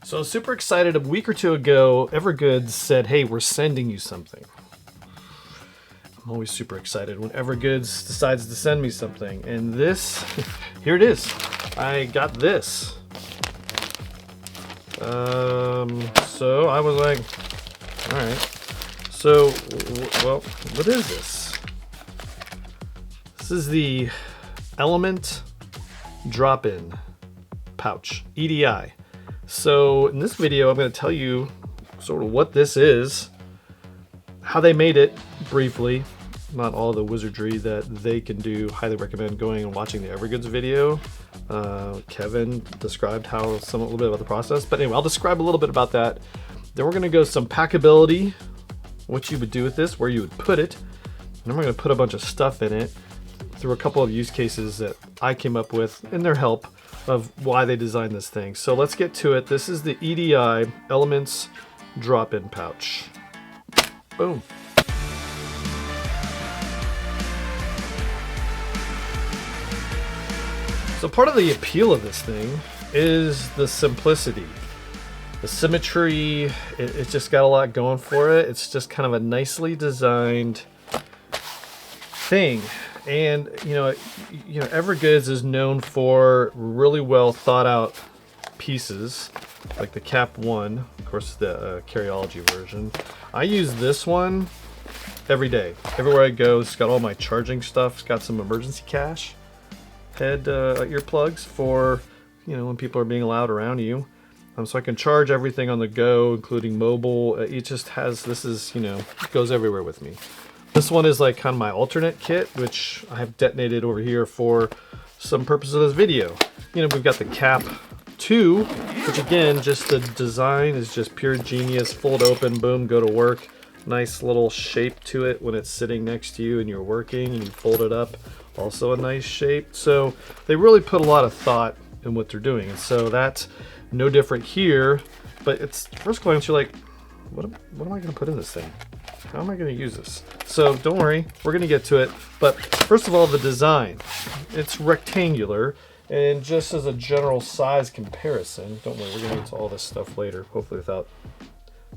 So I was super excited. A week or two ago, EVERGOODS said, hey, we're sending you something. I'm always super excited when EVERGOODS decides to send me something. And this, here it is. I got this. So I was like, all right. So, well, what is this? This is the Element Drop In pouch, EDI. So in this video, I'm going to tell you sort of what this is, how they made it briefly, not all the wizardry that they can do. Highly recommend going and watching the EVERGOODS video. Kevin described a little bit about the process, but anyway, I'll describe a little bit about that. Then we're going to go some packability, what you would do with this, where you would put it, and then we're going to put a bunch of stuff in it through a couple of use cases that I came up with and their help of why they designed this thing. So let's get to it. This is the EDI Elements Drop In pouch. Boom. So part of the appeal of this thing is the simplicity. The symmetry, it's just got a lot going for it. It's just kind of a nicely designed thing. And you know, EVERGOODS is known for really well thought out pieces, like the Cap 1, of course, the Carryology version. I use this one every day. Everywhere I go, it's got all my charging stuff. It's got some emergency cache head earplugs for, when people are being loud around you. So I can charge everything on the go, including mobile. It just has, it goes everywhere with me. This one is like kind of my alternate kit, which I have detonated over here for some purpose of this video. We've got the Cap 2, which again, just the design is just pure genius. Fold open, boom, go to work. Nice little shape to it when it's sitting next to you and you're working and you fold it up. Also a nice shape. So they really put a lot of thought in what they're doing. And so that's no different here, but it's first glance, you're like, what am I going to put in this thing? How am I going to use this? So don't worry, we're going to get to it. But first of all, the design. It's rectangular, and just as a general size comparison, don't worry, we're going to get to all this stuff later, hopefully without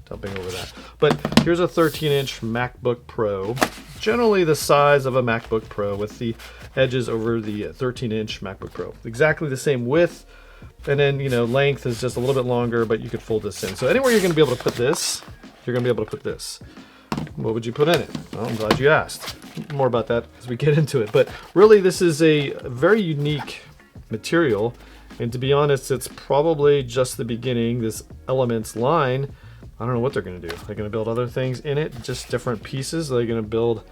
dumping over that. But here's a 13-inch MacBook Pro, generally the size of a MacBook Pro with the edges over the 13-inch MacBook Pro. Exactly the same width, and then, length is just a little bit longer, but you could fold this in. So anywhere you're going to be able to put this, you're going to be able to put this. What would you put in it? Well, I'm glad you asked. More about that as we get into it. But really, this is a very unique material. And to be honest, it's probably just the beginning. This Elements line, I don't know what they're going to do. They're going to build other things in it, just different pieces. They're going to build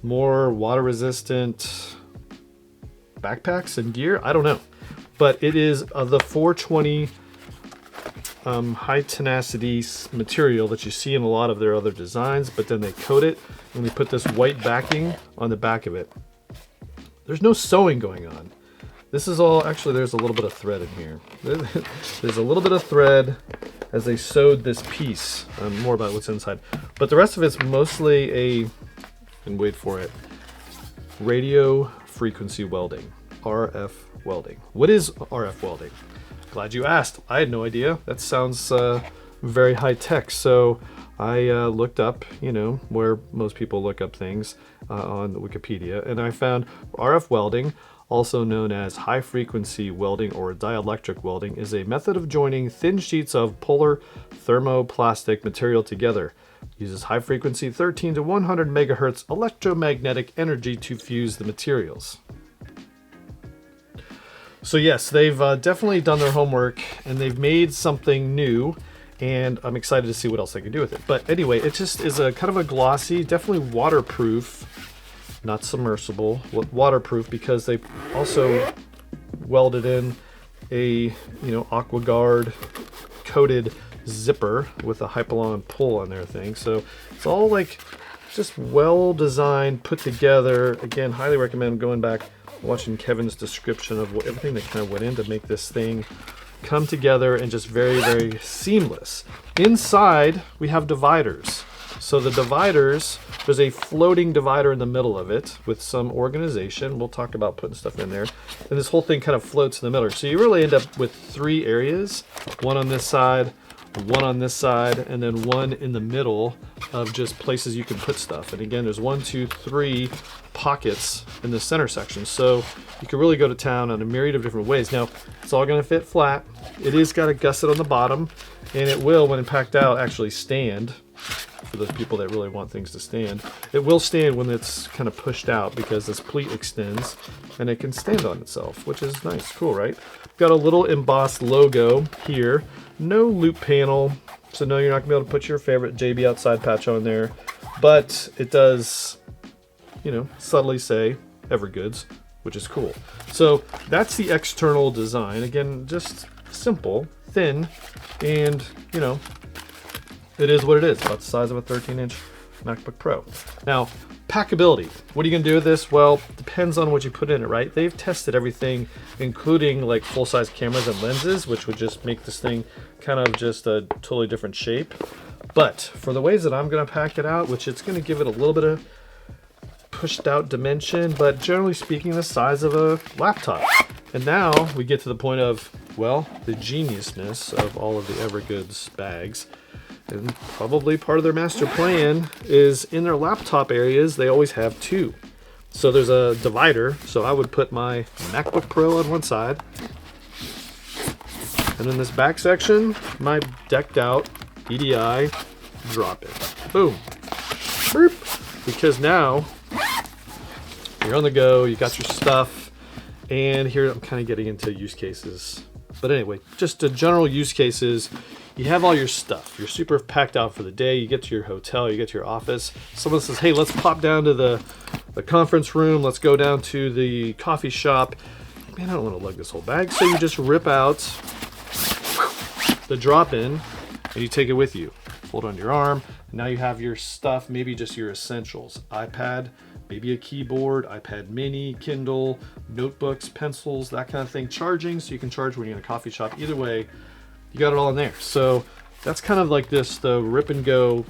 more water-resistant backpacks and gear. I don't know. But it is the 420 high tenacity material that you see in a lot of their other designs, but then they coat it and they put this white backing on the back of it. There's no sewing going on. This is all, actually there's a little bit of thread in here. There's a little bit of thread as they sewed this piece. More about what's inside. But the rest of it's mostly and wait for it, radio frequency welding, RF welding. What is RF welding? Glad you asked. I had no idea. That sounds very high tech. So I looked up, where most people look up things on Wikipedia, and I found RF welding, also known as high frequency welding or dielectric welding, is a method of joining thin sheets of polar thermoplastic material together. Uses high frequency 13 to 100 megahertz electromagnetic energy to fuse the materials. So yes, they've definitely done their homework and they've made something new, and I'm excited to see what else they can do with it. But anyway, it just is a kind of a glossy, definitely waterproof, not submersible, waterproof, because they also welded in a, AquaGuard coated zipper with a Hypalon pull on their thing. So it's all like just well designed, put together. Again, highly recommend going back, watching Kevin's description of everything that kind of went in to make this thing come together and just very, very seamless. Inside, we have dividers. So the dividers, there's a floating divider in the middle of it with some organization. We'll talk about putting stuff in there. And this whole thing kind of floats in the middle. So you really end up with 3 areas, one on this side, one on this side, and then one in the middle of just places you can put stuff. And again, there's 1, 2, 3 pockets in the center section. So you can really go to town on a myriad of different ways. Now, it's all gonna fit flat. It is got a gusset on the bottom, and it will, when packed out, actually stand. For those people that really want things to stand. It will stand when it's kind of pushed out because this pleat extends and it can stand on itself, which is nice, cool, right? Got a little embossed logo here. No loop panel, so no, you're not gonna be able to put your favorite JB Outside patch on there, but it does, you know, subtly say EVERGOODS, which is cool. So that's the external design. Again, just simple, thin, and you know, it is what it is, about the size of a 13-inch MacBook Pro. Now, packability. What are you gonna do with this? Well, depends on what you put in it, right? They've tested everything, including like full-size cameras and lenses, which would just make this thing kind of just a totally different shape. But for the ways that I'm gonna pack it out, which it's gonna give it a little bit of pushed out dimension, but generally speaking, the size of a laptop. And now we get to the point of, well, the geniusness of all of the EVERGOODS bags. And probably part of their master plan is in their laptop areas, they always have 2. So there's a divider. So I would put my MacBook Pro on one side. And in this back section, my decked out EDI drop in. Boom. Boop. Because now you're on the go, you got your stuff. And here I'm kind of getting into use cases. But anyway, just the general use cases. You have all your stuff. You're super packed out for the day. You get to your hotel, you get to your office. Someone says, hey, let's pop down to the conference room. Let's go down to the coffee shop. Man, I don't want to lug this whole bag. So you just rip out the drop-in and you take it with you. Fold on your arm. And now you have your stuff, maybe just your essentials. iPad, maybe a keyboard, iPad mini, Kindle, notebooks, pencils, that kind of thing. Charging, so you can charge when you're in a coffee shop. Either way, you got it all in there. So that's kind of like the rip and go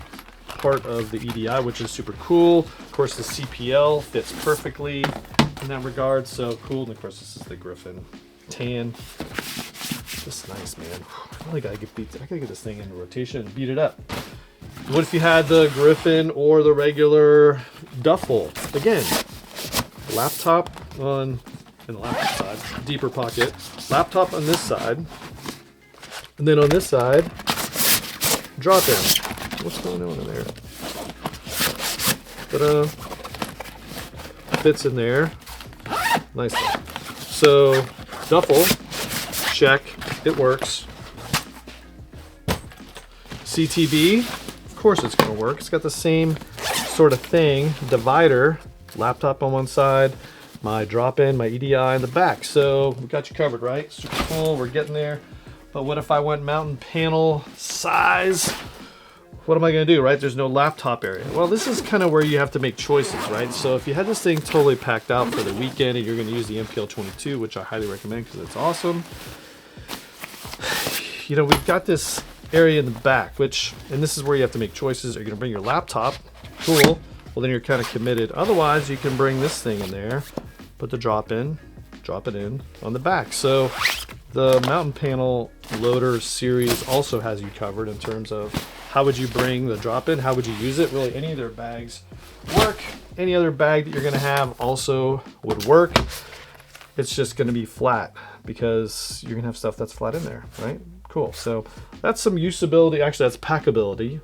part of the EDI, which is super cool. Of course, the CPL fits perfectly in that regard, so cool. And of course, this is the Griffin tan. Just nice, man. I really gotta get this thing into rotation and beat it up. What if you had the Griffin or the regular duffel? Again, laptop in the laptop side, deeper pocket, laptop on this side. And then on this side, drop in. What's going on in there? Ta-da. Fits in there. Nicely. So, duffel, check. It works. CTB, of course it's going to work. It's got the same sort of thing. Divider, laptop on one side, my drop-in, my EDI in the back. So, we got you covered, right? Super cool. We're getting there. But what if I went mountain panel size? What am I gonna do, right? There's no laptop area. Well, this is kind of where you have to make choices, right? So if you had this thing totally packed out for the weekend and you're gonna use the MPL-22, which I highly recommend because it's awesome. You know, we've got this area in the back, and this is where you have to make choices. Are you gonna bring your laptop? Cool. Well, then you're kind of committed. Otherwise, you can bring this thing in there, put the drop it in on the back. So the mountain panel loader series also has you covered in terms of how would you bring the drop-in, how would you use it. Really, any of their bags work. Any other bag that you're gonna have also would work. It's just gonna be flat because you're gonna have stuff that's flat in there, right? Cool, so that's some usability. Actually, that's packability.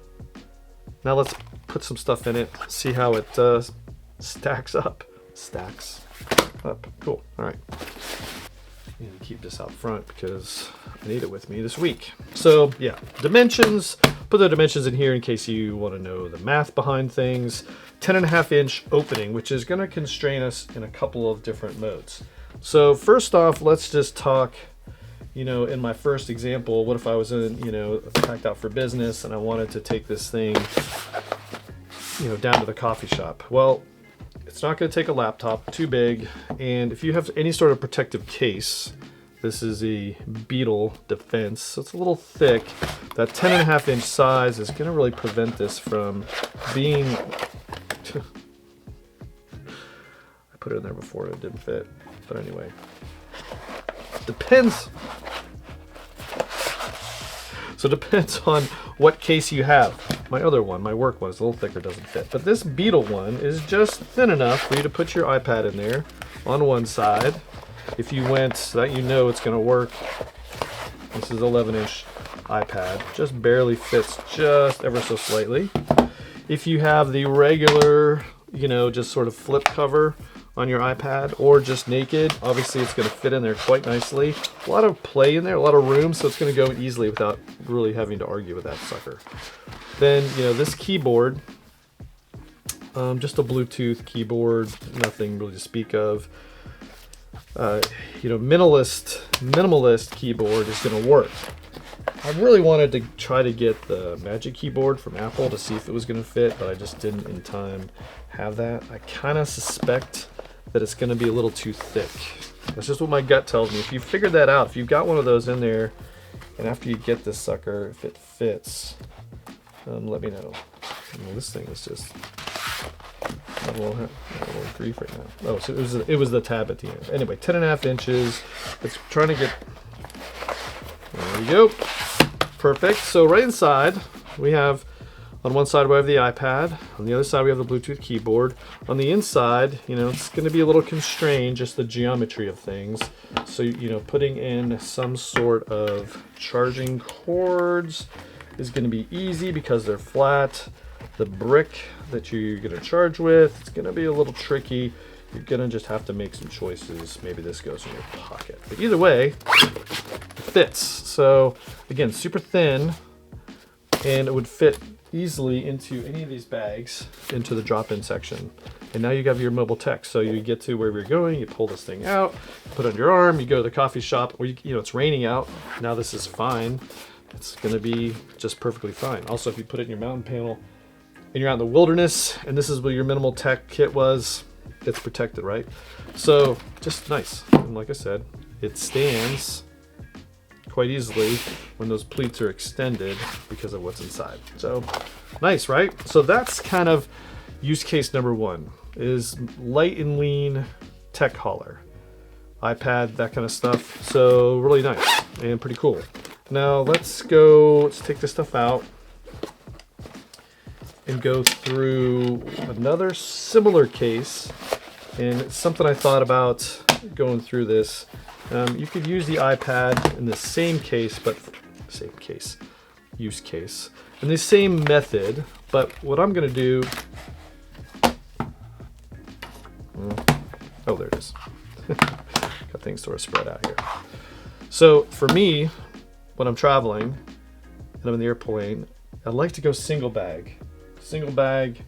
Now let's put some stuff in it, see how it stacks up. Cool, all right. I need to keep this out front because I need it with me this week. So yeah, dimensions, put the dimensions in here in case you want to know the math behind things. 10.5-inch opening, which is going to constrain us in a couple of different modes. So first off, let's just talk, you know, in my first example, what if I was in, you know, packed out for business and I wanted to take this thing, you know, down to the coffee shop. Well, it's not going to take a laptop, too big, and if you have any sort of protective case, This is a Beetle Defense, so it's a little thick. That 10.5-inch size is going to really prevent this from being... I put it in there before and it didn't fit, but anyway. Depends. So it depends on what case you have. My other one, my work one, is a little thicker, doesn't fit. But this Beetle one is just thin enough for you to put your iPad in there on one side. If you went, so that you know it's going to work. This is 11-inch iPad. Just barely fits, just ever so slightly. If you have the regular, you know, just sort of flip cover on your iPad, or just naked, obviously it's going to fit in there quite nicely. A lot of play in there, a lot of room, so it's going to go easily without really having to argue with that sucker. Then, you know, this keyboard, just a Bluetooth keyboard, nothing really to speak of. You know, minimalist keyboard is going to work. I really wanted to try to get the Magic Keyboard from Apple to see if it was going to fit, but I just didn't in time have that. I kind of suspect that it's going to be a little too thick. That's just what my gut tells me. If you figured that out, if you've got one of those in there, and after you get this sucker, if it fits, let me know. Well, this thing is just a little grief right now. Oh, so it was the tab at the end. Anyway, 10.5 inches. It's trying to get. There we go. Perfect. So right inside, we have, on one side we have the iPad. On the other side we have the Bluetooth keyboard. On the inside, you know, it's going to be a little constrained, just the geometry of things. So, you know, putting in some sort of charging cords is going to be easy because they're flat. The brick that you're going to charge with, it's going to be a little tricky. You're going to just have to make some choices. Maybe this goes in your pocket. But either way, it fits. So again, super thin, and it would fit easily into any of these bags, into the drop-in section. And now you have your mobile tech. So you get to wherever you're going, you pull this thing out, put it on your arm, you go to the coffee shop, or you know, it's raining out. Now this is fine. It's going to be just perfectly fine. Also, if you put it in your mountain panel and you're out in the wilderness, and this is what your minimal tech kit was, it's protected, right? So just nice. And like I said, it stands quite easily when those pleats are extended because of what's inside. So nice, right? So that's kind of use case number one, is light and lean tech hauler. iPad, that kind of stuff. So really nice and pretty cool. Now let's take this stuff out and go through another similar case. And it's something I thought about going through this. You could use the iPad in the same case, use case, in the same method. But what I'm going to do, oh, there it is. Got things sort of spread out here. So for me, when I'm traveling and I'm in the airplane, I like to go single bag. Single bag.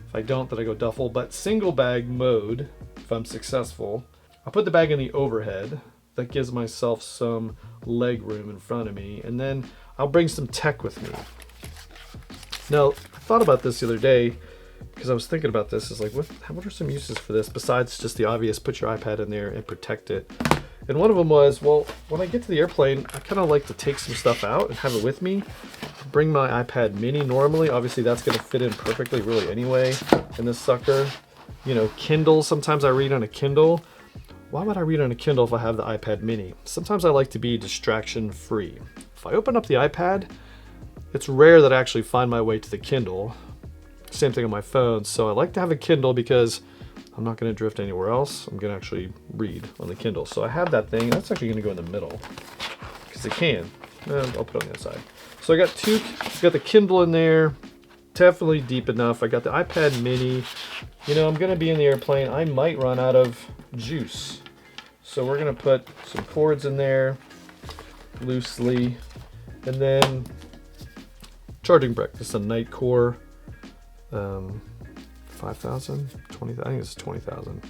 If I don't, then I go duffel. But single bag mode, if I'm successful, I'll put the bag in the overhead. That gives myself some leg room in front of me. And then I'll bring some tech with me. Now, I thought about this the other day because I was thinking about this. Is like, what are some uses for this besides just the obvious, put your iPad in there and protect it? And one of them was, well, when I get to the airplane, I kind of like to take some stuff out and have it with me. Bring my iPad mini normally. Obviously, that's going to fit in perfectly really anyway in this sucker. You know, Kindle. Sometimes I read on a Kindle. Why would I read on a Kindle if I have the iPad mini? Sometimes I like to be distraction free. If I open up the iPad, it's rare that I actually find my way to the Kindle. Same thing on my phone. So I like to have a Kindle because I'm not going to drift anywhere else. I'm going to actually read on the Kindle. So I have that thing. That's actually going to go in the middle because it can. I'll put it on the other side. So I got the Kindle in there. Definitely deep enough. I got the iPad mini. You know, I'm going to be in the airplane. I might run out of juice. So we're going to put some cords in there loosely. And then charging brick. This is a Night Core 5,000, 20,000. I think it's 20,000.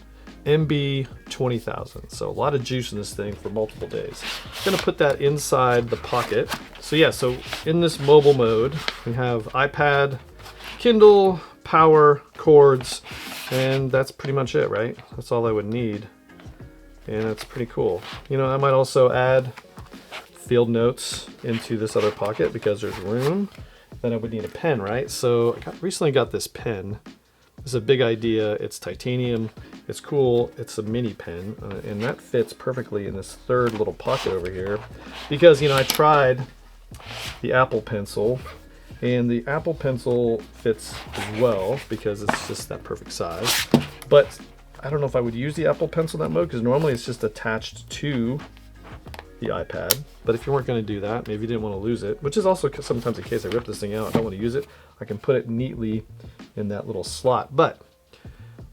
MB 20,000. So a lot of juice in this thing for multiple days. I'm going to put that inside the pocket. So yeah, so in this mobile mode, we have iPad, Kindle, power, cords, and that's pretty much it, right? That's all I would need. and it's pretty cool. You know, I might also add field notes into this other pocket because there's room. Then I would need a pen, right? So I recently got this pen. It's a big idea. It's titanium. It's cool. It's a mini pen, and that fits perfectly in this third little pocket over here. Because, you know, I tried the Apple Pencil, and the Apple Pencil fits as well because it's just that perfect size. But I don't know if I would use the Apple Pencil in that mode because normally it's just attached to the iPad. But if you weren't going to do that, maybe you didn't want to lose it, which is also sometimes the case. I rip this thing out, I don't want to use it, I can put it neatly in that little slot. But if I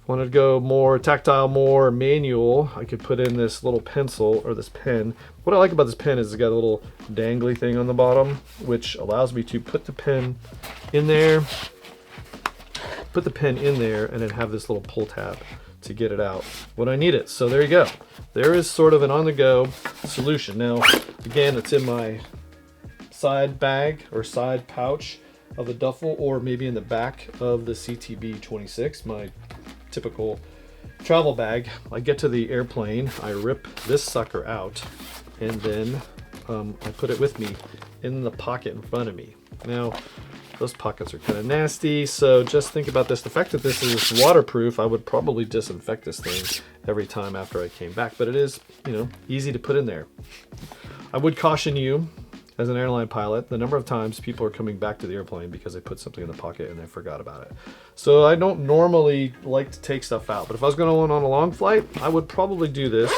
wanted to go more tactile, more manual, I could put in this little pencil or this pen. What I like about this pen is it's got a little dangly thing on the bottom, which allows me to put the pen in there, and then have this little pull tab to get it out when I need it. So there you go. There is sort of an on-the-go solution. Now, again, it's in my side bag or side pouch of the duffel, or maybe in the back of the CTB 26, my typical travel bag. I get to the airplane, I rip this sucker out, and then I put it with me in the pocket in front of me. Now, those pockets are kind of nasty, so just think about this. The fact that this is waterproof, I would probably disinfect this thing every time after I came back, but it is, you know, easy to put in there. I would caution you, as an airline pilot, the number of times people are coming back to the airplane because they put something in the pocket and they forgot about it. So I don't normally like to take stuff out, but if I was going on a long flight, I would probably do this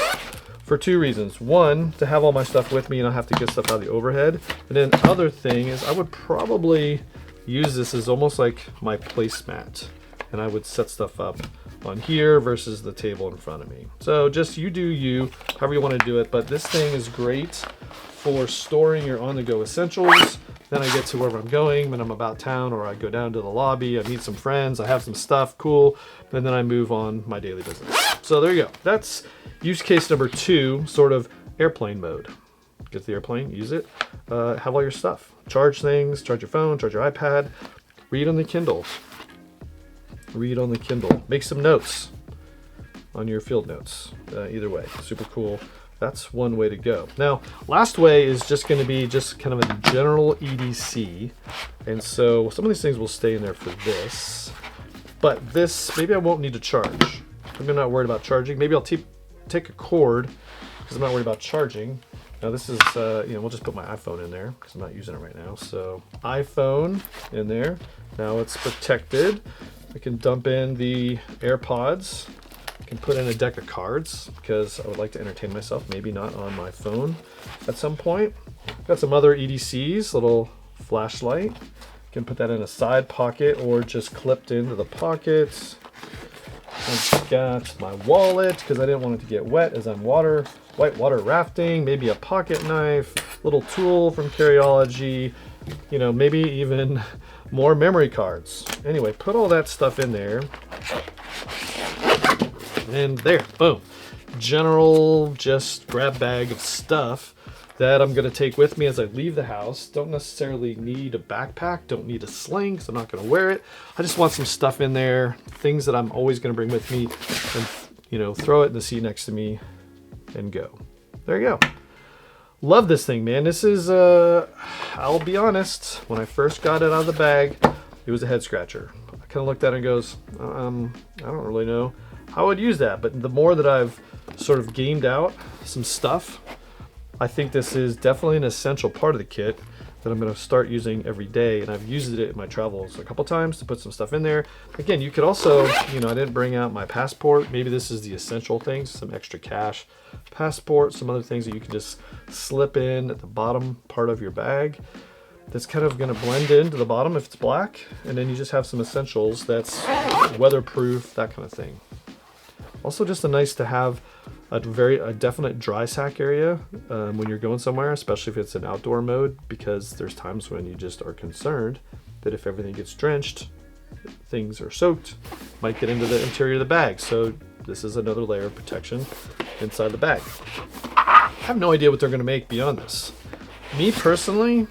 for two reasons. One, to have all my stuff with me and I have to get stuff out of the overhead. And then other thing is I would probably use this as almost like my placemat, and I would set stuff up on here versus the table in front of me. So just you do you, however you want to do it, but this thing is great for storing your on-the-go essentials. Then I get to wherever I'm going when I'm about town, or I go down to the lobby, I meet some friends, I have some stuff, cool, and then I move on my daily business. So there you go. That's use case number 2, sort of airplane mode. Get to the airplane, use it, have all your stuff. Charge things, charge your phone, charge your iPad, read on the Kindle. Read on the Kindle. Make some notes on your field notes. Either way, super cool. That's one way to go. Now, last way is just going to be just kind of a general EDC. And so some of these things will stay in there for this. But this, maybe I won't need to charge. I'm not worried about charging. Maybe I'll take a cord because I'm not worried about charging. Now this is, you know, we'll just put my iPhone in there because I'm not using it right now. So iPhone in there. Now it's protected. I can dump in the AirPods. I can put in a deck of cards because I would like to entertain myself, maybe not on my phone at some point. Got some other EDCs, little flashlight. Can put that in a side pocket or just clipped into the pockets. I've got my wallet because I didn't want it to get wet as I'm whitewater rafting. Maybe a pocket knife, little tool from Carryology, you know, maybe even more memory cards. Anyway, put all that stuff in there. And there, boom. General, just grab bag of stuff that I'm going to take with me as I leave the house. Don't necessarily need a backpack, don't need a sling because I'm not going to wear it. I just want some stuff in there, things that I'm always going to bring with me, and, you know, throw it in the seat next to me and go. There you go. Love this thing, man. This is, I'll be honest, when I first got it out of the bag, it was a head scratcher. I kind of looked at it and goes, I don't really know how I would use that. But the more that I've sort of gamed out some stuff, I think this is definitely an essential part of the kit that I'm going to start using every day. And I've used it in my travels a couple times to put some stuff in there. Again, you could also, you know, I didn't bring out my passport. Maybe this is the essential things, some extra cash, passport, some other things that you can just slip in at the bottom part of your bag. That's kind of going to blend into the bottom if it's black. And then you just have some essentials that's weatherproof, that kind of thing. Also just a nice to have a definite dry sack area when you're going somewhere, especially if it's an outdoor mode, because there's times when you just are concerned that if everything gets drenched, things are soaked, might get into the interior of the bag. So this is another layer of protection inside the bag. I have no idea what they're going to make beyond this. Me personally,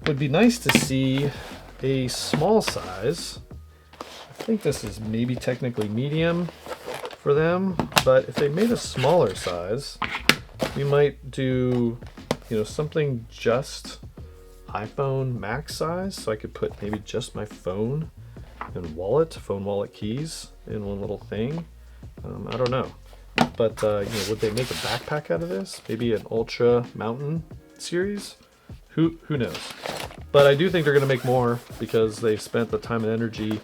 would be nice to see a small size. I think this is maybe technically medium for them. But if they made a smaller size, we might do, you know, something just iPhone Max size. So I could put maybe just my phone and phone wallet keys in one little thing. I don't know. But you know, would they make a backpack out of this? Maybe an Ultra Mountain series? Who knows? But I do think they're going to make more because they've spent the time and energy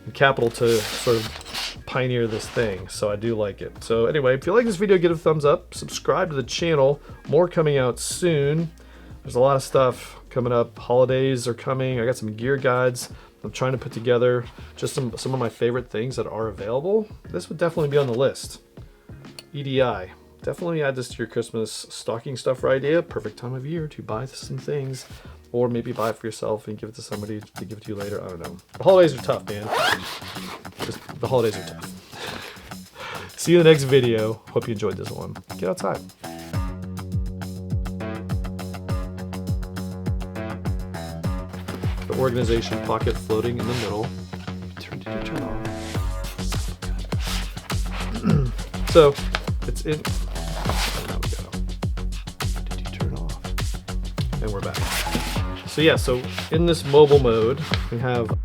and capital to sort of pioneer this thing. So I do like it. So anyway, if you like this video, give it a thumbs up. Subscribe to the channel. More coming out soon. There's a lot of stuff coming up. Holidays are coming. I got some gear guides I'm trying to put together. Just some of my favorite things that are available. This would definitely be on the list. EDI. Definitely add this to your Christmas stocking stuffer idea. Perfect time of year to buy some things. Or maybe buy it for yourself and give it to somebody to give it to you later. I don't know. The holidays are tough, man. Just, the holidays are tough. See you in the next video. Hope you enjoyed this one. Get outside. The organization pocket floating in the middle. Turn off. So it's in. There we go. Did you turn off? And we're back. So yeah, so in this mobile mode, we have